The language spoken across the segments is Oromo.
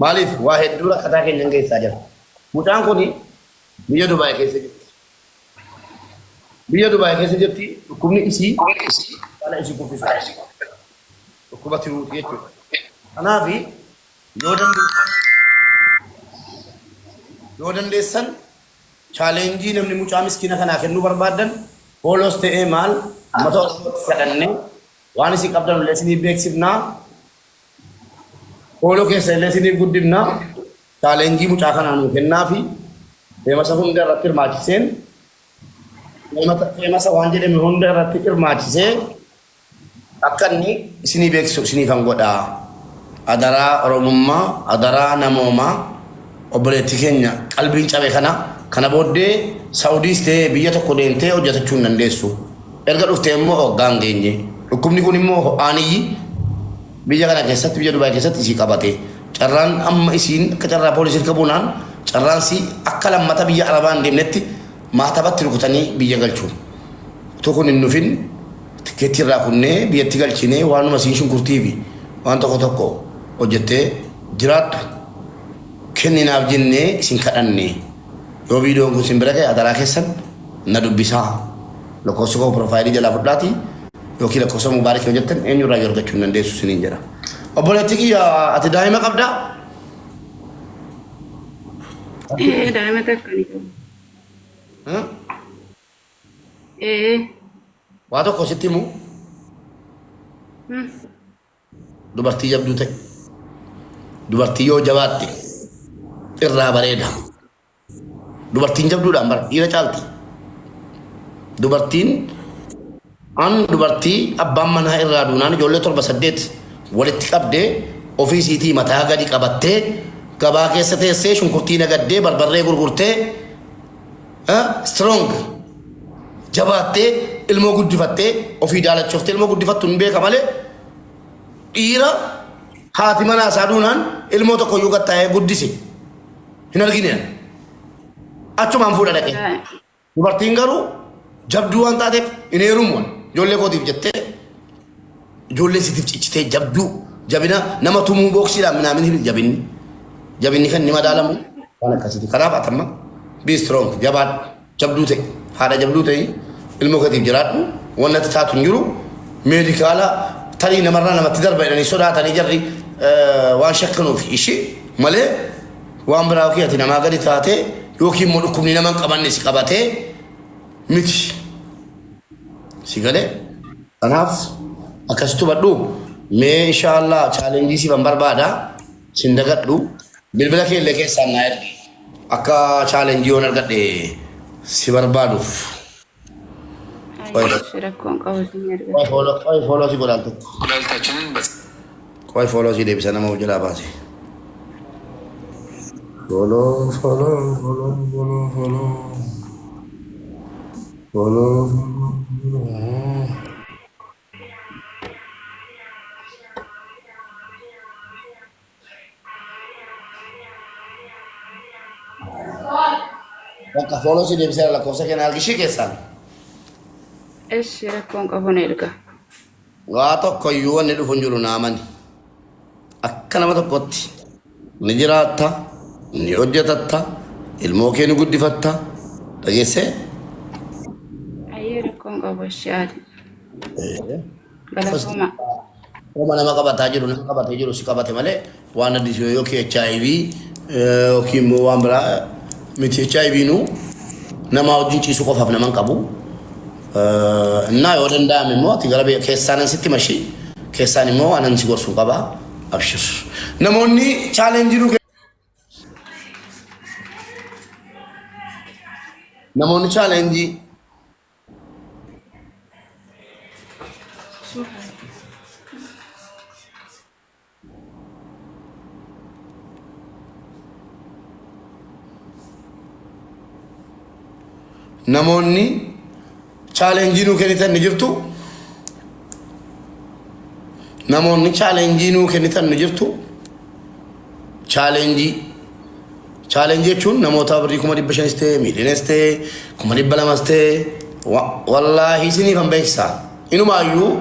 Maaliif waa hedduu rakkataa keenyan keessaa jira. Mucaan kuni biyya Dubaay keessa jirti. Biyya Dubaay keessa jirti dhukkubni isii haala isii kuffisu. Dhukkuba tiruuti jechuudha. Kanaaf yoo dandeessan chaalenjii namni mucaa miskiina kanaa kennuu barbaadan hoolos ta'ee maal mata ormootti kadhanne waan isin qabdan illee isinii beeksifnaa hooloo keessa illee isinii guddifnaa chaalenjii mucaa kanaa nuu kennaa fi deemasa hunda irratti hirmaachiseen deemasa waan jedhame hunda irratti hirmaachisee akka inni isinii beeksisu isiniifan godhaa. Adaraa Oromummaa, adaraa namoomaa obboleetti keenya qalbiin cabe kana booddee Saawudiis ta'ee biyya tokko deemtee hojjetachuu hin dandeessu. Erga dhuftee immoo hoggaan geenye. Dhukkubni kun immoo ho'aaniyyi biyya kana keessatti biyya Dubaay keessatti isii qabate. Carraan amma isiin akka carraa poolisii qabuunaan carraan si akka lammata biyya Arabaa hin deemnetti maatabatti rukutanii biyya galchuun. Utuu kun hin dhufin tikeetti irraa kunnee biyyatti galchinee waanuma siin shunkurtii fi waan tokko hojjettee jiraattu kenninaaf jennee isin kadhanne. Yoo viidiyoon kun isin bira ga'e adaraa keessan na dubbisaa. Lakkoofsa koo piroofaayilii jalaa fudhaati yookiin lakkoofsa mubaarak yoo jettan eenyurraa yoo argachuu hin dandeessu isiniin jedha. Obboleetti kiyya ati daa'ima qabdaa? Daa'ima takka ni qabu. Waa tokko sitti himu? Dubartii jabduu ta'e. Dubartii yoo jabaatte irraa bareeda. Dubartiin jabduudhaan bara dhiira caalti. Dubartiin dubartii abbaan manaa irraa duunaan ijoollee 7-8 walitti qabdee ofiisiitii mataa gadi qabattee gabaa keessa teessee shunkurtii nagaddee barbarree gurgurtee strong jabaattee ilmoo guddifattee ofii daalachoftee ilmoo guddifattu hin beeka malee dhiira haati manaa isaa duunaan ilmoo tokko iyyuu gattaa'ee guddise hin argine. Achumaan fuudha dhaqee. Dubartiin garuu jabduu waan taateef hin heerumu ijoollee kootiif jettee ijoollee siitiif ciccitee jabduu jabina nama tumuu booksiidhaan minaamin jabinni kan ni madaalamu waan akkasiiti. Kanaaf atamma be strong jabaadhu jabduu ta'e haadha jabduu ta'e ilmoo kootiif jiraadhu waan natti taatu hin jiru meedikaala tarii namarraa namatti darba jedhanii sodaatanii jarri waan shakkanuuf ishii malee waan biraa yookiin ati namaa gadi taatee yookiin immoo dhukkubni nama hin qabanne si qabatee miti. Si galee kanaaf akkasitti hubadhu mee inshaallah chaalenjii siifan barbaada sin dagadhu bilbila keellee keessaan naa ergi akka chaalenjii yoon argadhe si barbaaduuf. Follow si godhaan tokko. Qoy follow si deebisa nama jalaa baase. Follow. Bakka follow si deebisa lakkoofsa kenna argishii keessaan. Rakkoon qabuun erga. Waa tokko iyyuu wanni dhufu hin jiru naamani. Akka nama tokkotti ni jiraatta, ni hojjetatta, ilmoo kee ni guddifatta. Dhageessee? Rakkoon qabu shaadi. Galatuma. Oma nama qabataa jiru nama qabatee jiru si qabate malee waan addisuu yookiin HIV yookiin immoo waan biraa miti HIV nu nama wajjin ciisuu qofaaf nama hin qabu. እና የወደንዳም ሞ ትገረበ ከሳነን ስትመሺ ከሳን ሞ አነን ሲጎርሱ ቀባ አብሽር ነሞኒ ቻሌንጅ ሩ ነሞኒ ቻሌንጅ ነሞኒ challenge nu kenitan jirtu namoonni challenge nu kenitan jirtu challenge jechuun namoota birrii 500 ta'e miidhanes ta'e 200 ta'e wallahi isiniif hin beeksisaa inumaayyuu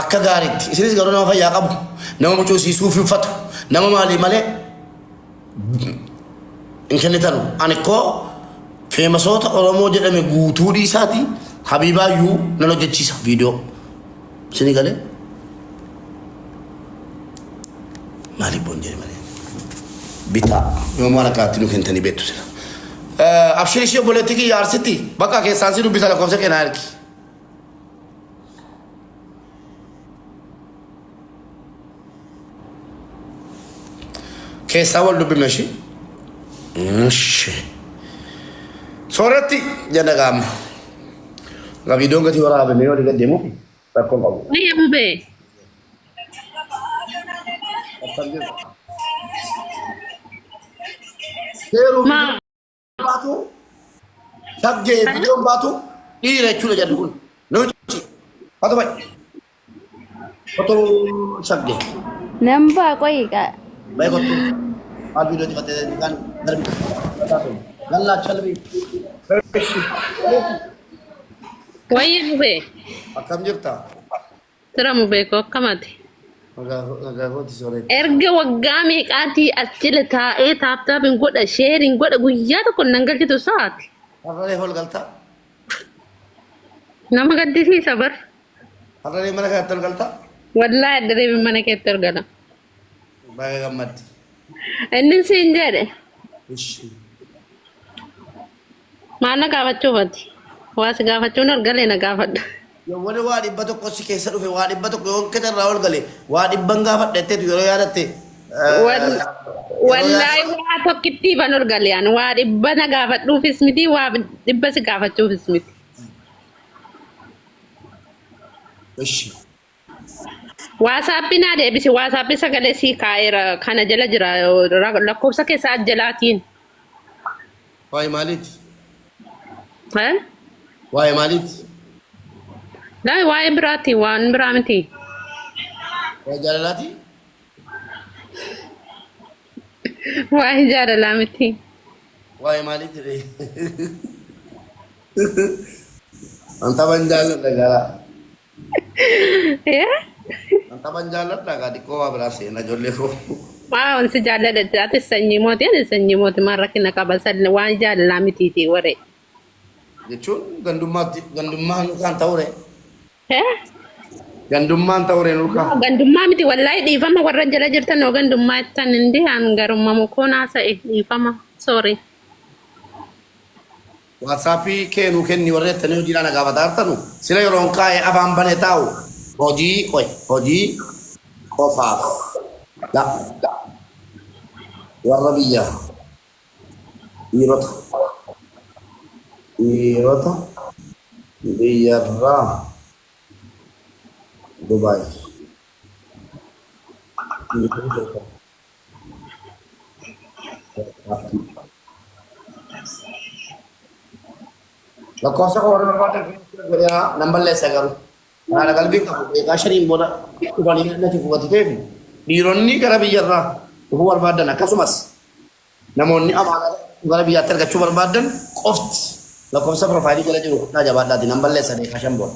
akka gaariitti isinis garuu nama fayyaa qabu nama mucuusiisuuf uffatu nama maalii malee إن كان تلو أنا كو في مسوت أورمو جدا مغوتو دي ساتي حبيبا يو نلو جتشيس فيديو سيني قال مالي بونجي مالي بيتا يوم أنا كاتنو كنتني بيتو سلا أبشري شيء بولتي كي يار ستي بقى كي سانسي رو بيتا لكم سكين هاركي كيس أول دبي ماشي ماشي صورتي جانا قام لا فيديو كتير ورا بميو دي قديمو بكون أبو Ay, Abu Be. كيرو Ma. باتو سبجي فيديو باتو إيه رجول جدول نوتي هذا باي كتو سبجي Nampak kau ikat. باي كتو आज वीडियो दिखाते हैं निकाल गर्मी गल्ला चल भी Why, Abu Be? أكمل جبتا Tara mo be ko kamati. أقول تسولي Erga waggaa meeqaatii as jala taa'ee taaptaapiin godha sheeriin godha guyyaa tokko nan galchitu sa'aati. هذا هو الغلطة Nama gaddisiisa bar. هذا mana كاتل الغلطة Wallaahi adda deebiin mana keetti argala. باقي قمت Inni siin jedhe إيش maal na gaafachuufati. Waa si gaafachuun argalee na gaafadha. يوم واحد يبتو قصي كيسر في واحد يبتو يوم كده راول قالي واحد يبنغا فدته يورو يارته Wallaahi waa tokkitti ban argalee ani waa dhibba na gaafadhuufis miti waa dhibba si gaafachuufis miti. إيش Waasaappi naa deebisi waasaappi sagalee sii kaa'eera kana jala jira lakkoofsa keessaa jalaatiin. واي مالت Haa? واي مالت Laa waa'ee biraati waan biraa miti. واي جلالاتي Waa'ee jaalalaa miti. واي مالت ري أنت بنجال لگا Yaa? أنت بنجال لگا ديكو أبراسي نجولي كو Waa wanti jaaladha ati sanyii mooti ani sanyii mooti maal rakkina qaba san waan jaalalaa mitiiti waree. jechuun gandummaan kan ta'ure Haa? gandummaan ta'ure nurka Gandummaa miti wallaahi dhiifama warra jala jirtan yoo gandummaa ittan hindi an garummamu koonaa sa'e dhiifama sorry. waatsaappii keenuu kenni warreettanii hojiidhaan agaafataa jirtanu sila yeroon kaa'ee afaan banee taa'u hojii qofaaf da warra biyya dhiirota biyyarraa Dubai lakkoofsa koo warra barbaadan guyyaa namballeessa garuu haala qalbii qabu eegaa shaniin booda dhufanii natti qubatiteef dhiironni gara biyyarraa dhufuu barbaadan akkasumas namoonni amaanaa gara biyyaatti argachuu barbaadan qofti lakkoofsa piroofaayilii jala jiru fudhaa jabaadhaati namballeessa eegaa shan booda.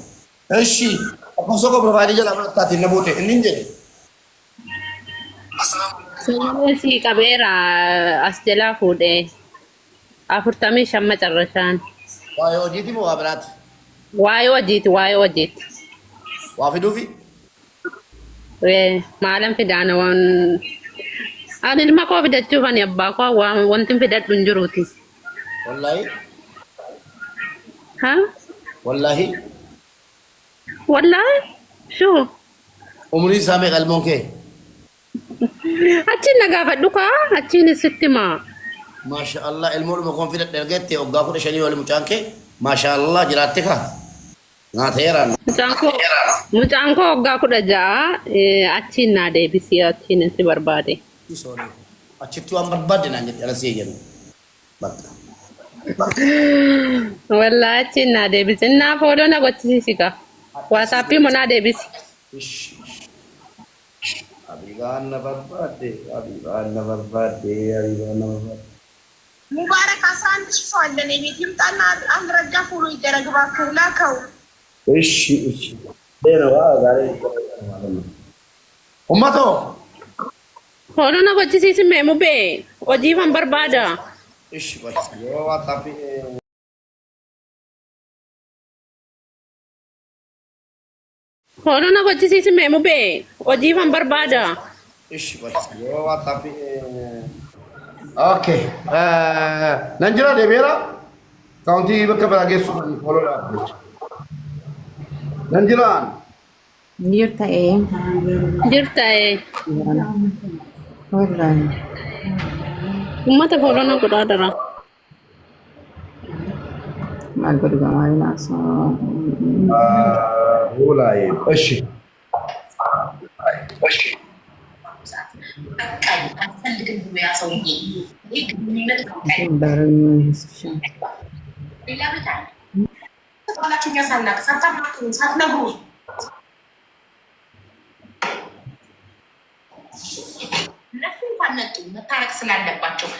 Eshi lakkoofsa koo piroofaayilii jala fudhataatiin na buute inni hin jedhe. Sanyii sii qabeera as jalaa fuudhee 45 macarrashaan. Waa'ee hojiiti moo waa biraati? Waa'ee hojiiti waa'ee hojiiti. Waa fiduufi? Maalan fidaana waan ani ilma koo fidachuuf ani abbaa koo wanti fidadhu hin jiruuti. Wallaahi? Haa? Wallaahi? Wallaahi? Shuu? Umrii isaa meeqa ilmoon kee? Achiin na gaafadhu kaa achiin sitti maa. Maasha Allah ilmoodhuma koon fidadhe ergeetti waggaa 15 wali mucaan kee maasha Allah jiraatte kaa nyaateeraan. Mucaan koo waggaa 16 achiin naa deebisee achiin si barbaade. Achitti waan barbaadde naan jedhe ala seeyyanu. Bakka. Wallaahi achiin naa deebisee naa fooloo na gochisiisi kaa. Waasaappii moo naa deebisi. Habibaan na barbaadde, Habibaan na barbaadde, Habibaan na barbaadde. ሙባረክ 11 ሺህ ሰው አለ እኔ ቤት ይምጣና አንድ ረጋ ፎሎ ይደረግ እባክህ ላከው። እሺ እሺ ደህና ዛሬ ኡመቶ Hoolona gochisiisi meemu bee hojiifan barbaada. Ishi qoy. Yoo WhatsApp Hoolona gochisiisi meemu bee hojiifan barbaada. ishi qoy. Yoo WhatsApp Okay. Nan jira deebi'eera. Kaawuntii bakka biraa geessu holoodhaaf jecha. Nan jiraan. Jirta Jirta Wallahi. ummata hoolona godhaa dara. Maal godhu gamaa naasa. Hoolaaye. Ishi. መታረቅ ስላለባቸው